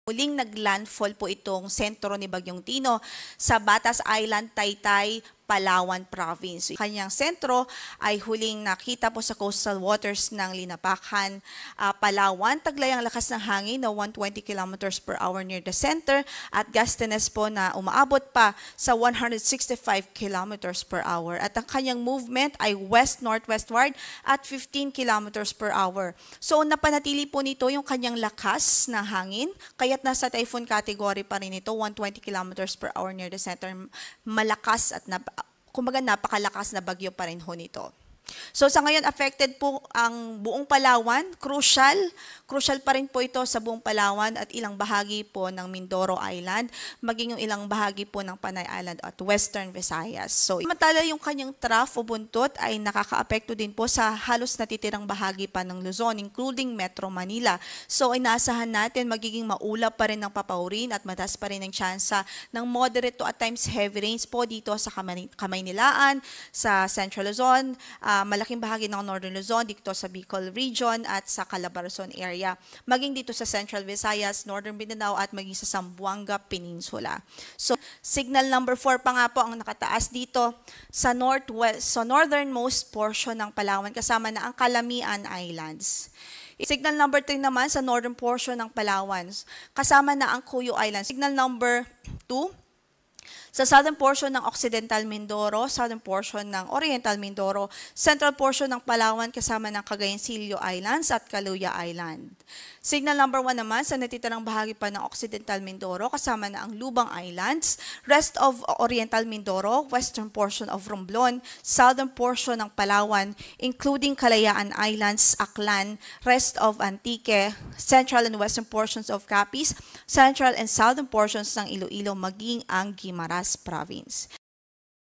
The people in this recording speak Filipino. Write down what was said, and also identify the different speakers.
Speaker 1: Muling naglandfall po itong sentro ni Bagyong Tino sa Batas Island, Taytay, Palawan Province. Kanyang sentro ay huling nakita po sa coastal waters ng Linapakan, Palawan. Taglay ang lakas ng hangin na 120 kilometers per hour near the center at gustiness po na umaabot pa sa 165 kilometers per hour. At ang kanyang movement ay west-northwestward at 15 kilometers per hour. So napanatili po nito yung kanyang lakas ng hangin, kaya't nasa typhoon category pa rin ito, 120 kilometers per hour near the center. Malakas at kumbaga napakalakas na bagyo pa rin ho nito. So sa ngayon affected po ang buong Palawan, crucial pa rin po ito sa buong Palawan at ilang bahagi po ng Mindoro Island, maging yung ilang bahagi po ng Panay Island at Western Visayas. So samantala yung kanyang trough o buntot ay nakakaapekto din po sa halos natitirang bahagi pa ng Luzon, including Metro Manila. So inaasahan natin magiging maulap pa rin ng papaurin at mataas pa rin ang tsansa ng moderate to at times heavy rains po dito sa Kamaynilaan, sa Central Luzon, malaking bahagi ng Northern Luzon, dito sa Bicol Region at sa Calabarzon area. Maging dito sa Central Visayas, Northern Mindanao at maging sa Zamboanga Peninsula. So, signal number 4 pa nga po ang nakataas dito sa northernmost portion ng Palawan kasama na ang Calamian Islands. Signal number 3 naman sa northern portion ng Palawan kasama na ang Cuyo Islands. Signal number 2 sa southern portion ng Occidental Mindoro, southern portion ng Oriental Mindoro, central portion ng Palawan kasama ng Cagayancillo Islands at Caluya Island. Signal number 1 naman sa natitirang bahagi pa ng Occidental Mindoro kasama na ang Lubang Islands, rest of Oriental Mindoro, western portion of Romblon, southern portion ng Palawan, including Kalayaan Islands, Aklan, rest of Antique, central and western portions of Capiz, central and southern portions ng Iloilo maging ang Guimaras Province.